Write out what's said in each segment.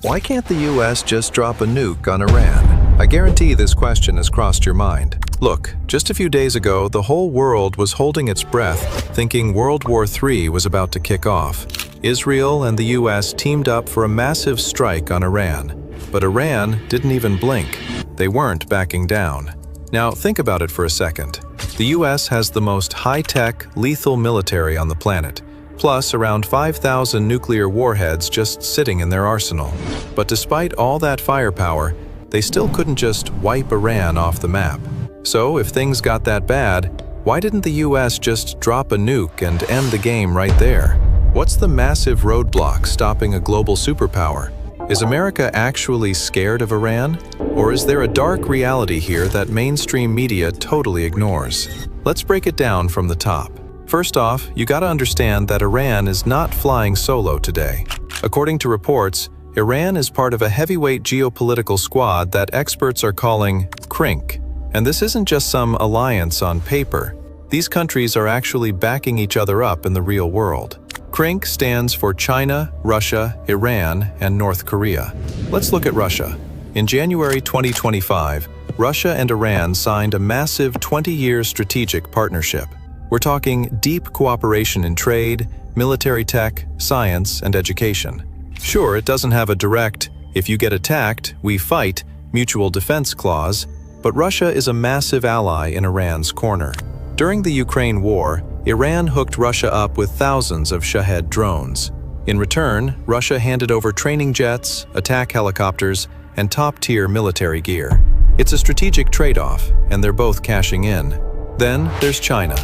Why can't the US just drop a nuke on Iran? I guarantee this question has crossed your mind. Look, just a few days ago, the whole world was holding its breath, thinking World War III was about to kick off. Israel and the US teamed up for a massive strike on Iran. But Iran didn't even blink. They weren't backing down. Now, think about it for a second. The US has the most high-tech, lethal military on the planet, plus around 5,000 nuclear warheads just sitting in their arsenal. But despite all that firepower, they still couldn't just wipe Iran off the map. So if things got that bad, why didn't the US just drop a nuke and end the game right there? What's the massive roadblock stopping a global superpower? Is America actually scared of Iran? Or is there a dark reality here that mainstream media totally ignores? Let's break it down from the top. First off, you gotta understand that Iran is not flying solo today. According to reports, Iran is part of a heavyweight geopolitical squad that experts are calling CRINC. And this isn't just some alliance on paper. These countries are actually backing each other up in the real world. CRINC stands for China, Russia, Iran, and North Korea. Let's look at Russia. In January 2025, Russia and Iran signed a massive 20-year strategic partnership. We're talking deep cooperation in trade, military tech, science, and education. Sure, it doesn't have a direct, if you get attacked, we fight, mutual defense clause, but Russia is a massive ally in Iran's corner. During the Ukraine war, Iran hooked Russia up with thousands of Shahed drones. In return, Russia handed over training jets, attack helicopters, and top-tier military gear. It's a strategic trade-off, and they're both cashing in. Then there's China.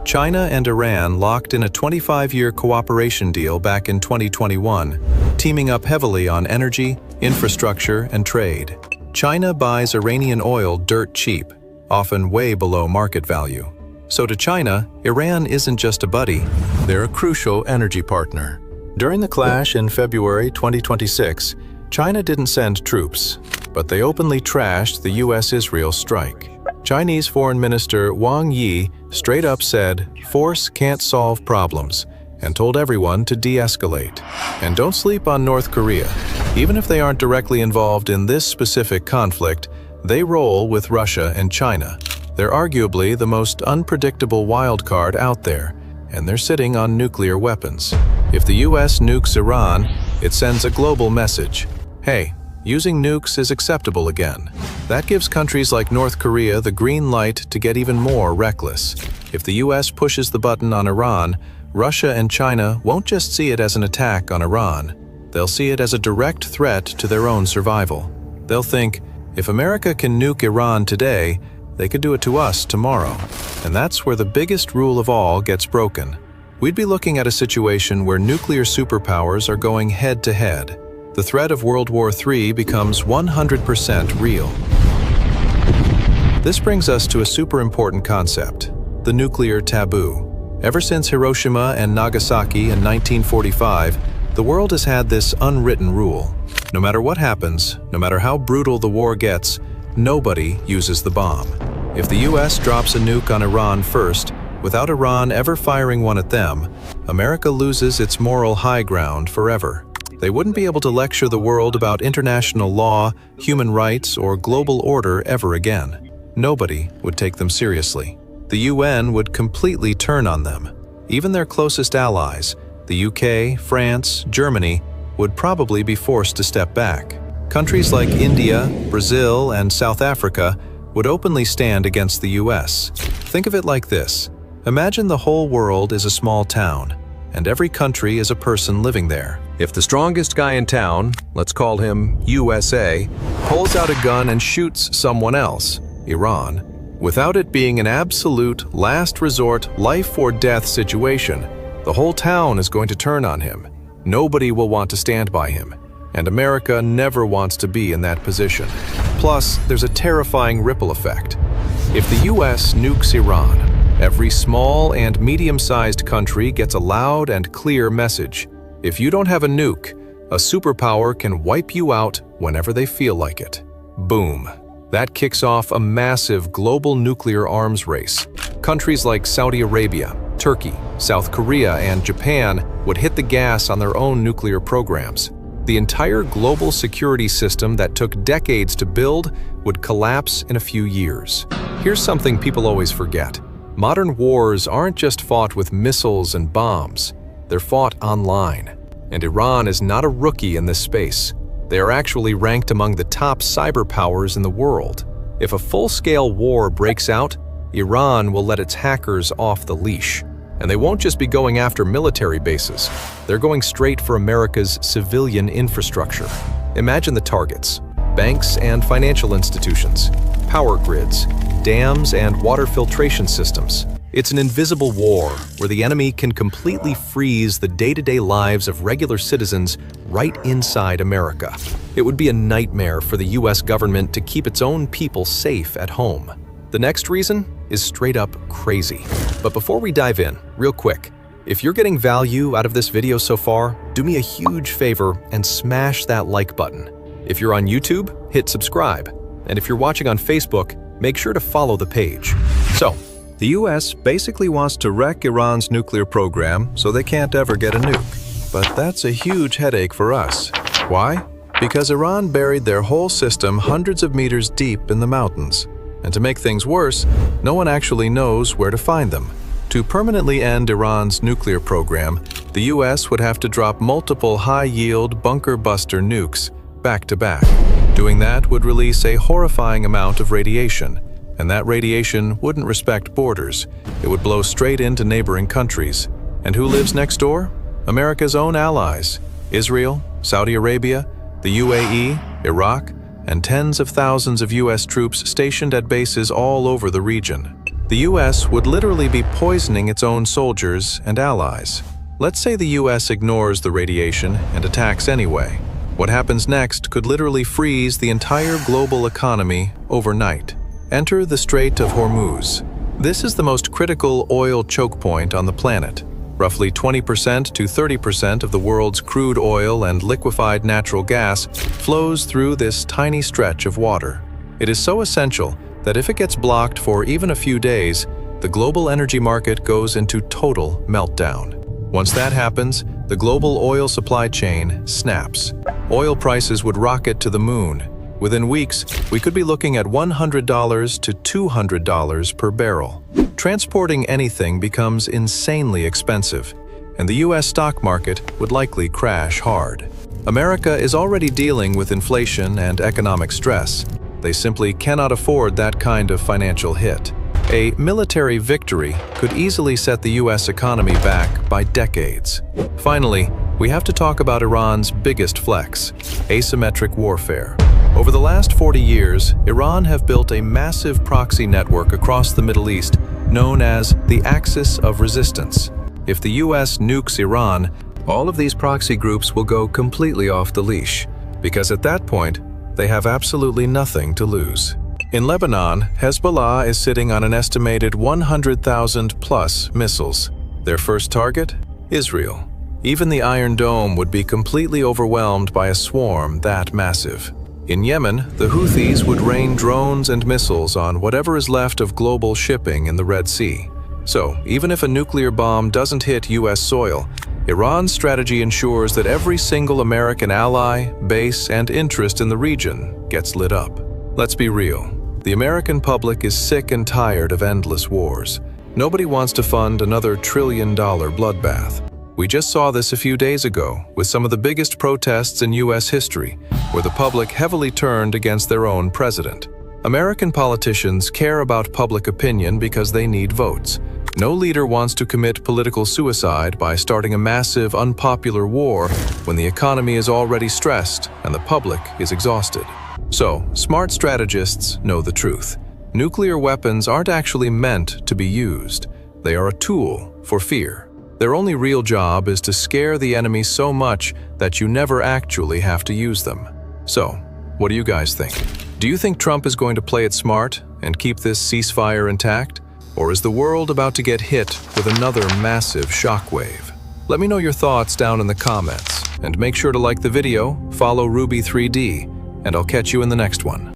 China and Iran locked in a 25-year cooperation deal back in 2021, teaming up heavily on energy, infrastructure, and trade. China buys Iranian oil dirt cheap, often way below market value. So to China, Iran isn't just a buddy, they're a crucial energy partner. During the clash in February 2026, China didn't send troops, but they openly trashed the US-Israel strike. Chinese Foreign Minister Wang Yi straight up said, "Force can't solve problems," and told everyone to de-escalate. And don't sleep on North Korea. Even if they aren't directly involved in this specific conflict, they roll with Russia and China. They're arguably the most unpredictable wild card out there, and they're sitting on nuclear weapons. If the US nukes Iran, it sends a global message. Hey, using nukes is acceptable again. That gives countries like North Korea the green light to get even more reckless. If the US pushes the button on Iran, Russia and China won't just see it as an attack on Iran. They'll see it as a direct threat to their own survival. They'll think, if America can nuke Iran today, they could do it to us tomorrow. And that's where the biggest rule of all gets broken. We'd be looking at a situation where nuclear superpowers are going head-to-head. The threat of World War III becomes 100% real. This brings us to a super important concept, the nuclear taboo. Ever since Hiroshima and Nagasaki in 1945, the world has had this unwritten rule. No matter what happens, no matter how brutal the war gets, nobody uses the bomb. If the US drops a nuke on Iran first, without Iran ever firing one at them, America loses its moral high ground forever. They wouldn't be able to lecture the world about international law, human rights, or global order ever again. Nobody would take them seriously. The UN would completely turn on them. Even their closest allies, the UK, France, Germany, would probably be forced to step back. Countries like India, Brazil, and South Africa would openly stand against the US. Think of it like this. Imagine the whole world is a small town, and every country is a person living there. If the strongest guy in town, let's call him USA, pulls out a gun and shoots someone else, Iran, without it being an absolute, last resort, life or death situation, the whole town is going to turn on him. Nobody will want to stand by him, and America never wants to be in that position. Plus, there's a terrifying ripple effect. If the US nukes Iran, every small and medium-sized country gets a loud and clear message. If you don't have a nuke, a superpower can wipe you out whenever they feel like it. Boom. That kicks off a massive global nuclear arms race. Countries like Saudi Arabia, Turkey, South Korea, and Japan would hit the gas on their own nuclear programs. The entire global security system that took decades to build would collapse in a few years. Here's something people always forget. Modern wars aren't just fought with missiles and bombs. They're fought online. And Iran is not a rookie in this space. They are actually ranked among the top cyber powers in the world. If a full-scale war breaks out, Iran will let its hackers off the leash. And they won't just be going after military bases. They're going straight for America's civilian infrastructure. Imagine the targets: banks and financial institutions, power grids, dams and water filtration systems. It's an invisible war where the enemy can completely freeze the day-to-day lives of regular citizens right inside America. It would be a nightmare for the US government to keep its own people safe at home. The next reason is straight up crazy. But before we dive in, real quick, if you're getting value out of this video so far, do me a huge favor and smash that like button. If you're on YouTube, hit subscribe. And if you're watching on Facebook, make sure to follow the page. So, the US basically wants to wreck Iran's nuclear program so they can't ever get a nuke. But that's a huge headache for us. Why? Because Iran buried their whole system hundreds of meters deep in the mountains. And to make things worse, no one actually knows where to find them. To permanently end Iran's nuclear program, the US would have to drop multiple high-yield bunker-buster nukes back to back. Doing that would release a horrifying amount of radiation, and that radiation wouldn't respect borders. It would blow straight into neighboring countries. And who lives next door? America's own allies: Israel, Saudi Arabia, the UAE, Iraq, and tens of thousands of US troops stationed at bases all over the region. The US would literally be poisoning its own soldiers and allies. Let's say the US ignores the radiation and attacks anyway. What happens next could literally freeze the entire global economy overnight. Enter the Strait of Hormuz. This is the most critical oil choke point on the planet. Roughly 20% to 30% of the world's crude oil and liquefied natural gas flows through this tiny stretch of water. It is so essential that if it gets blocked for even a few days, the global energy market goes into total meltdown. Once that happens, the global oil supply chain snaps. Oil prices would rocket to the moon. Within weeks, we could be looking at $100 to $200 per barrel. Transporting anything becomes insanely expensive, and the US stock market would likely crash hard. America is already dealing with inflation and economic stress. They simply cannot afford that kind of financial hit. A military victory could easily set the US economy back by decades. Finally, we have to talk about Iran's biggest flex: asymmetric warfare. Over the last 40 years, Iran have built a massive proxy network across the Middle East known as the Axis of Resistance. If the US nukes Iran, all of these proxy groups will go completely off the leash, because at that point, they have absolutely nothing to lose. In Lebanon, Hezbollah is sitting on an estimated 100,000 plus missiles. Their first target? Israel. Even the Iron Dome would be completely overwhelmed by a swarm that massive. In Yemen, the Houthis would rain drones and missiles on whatever is left of global shipping in the Red Sea. So, even if a nuclear bomb doesn't hit US soil, Iran's strategy ensures that every single American ally, base, and interest in the region gets lit up. Let's be real. The American public is sick and tired of endless wars. Nobody wants to fund another trillion-dollar bloodbath. We just saw this a few days ago with some of the biggest protests in US history, where the public heavily turned against their own president. American politicians care about public opinion because they need votes. No leader wants to commit political suicide by starting a massive, unpopular war when the economy is already stressed and the public is exhausted. So, smart strategists know the truth. Nuclear weapons aren't actually meant to be used. They are a tool for fear. Their only real job is to scare the enemy so much that you never actually have to use them. So, what do you guys think? Do you think Trump is going to play it smart and keep this ceasefire intact? Or is the world about to get hit with another massive shockwave? Let me know your thoughts down in the comments, and make sure to like the video, follow Ruby3D, and I'll catch you in the next one.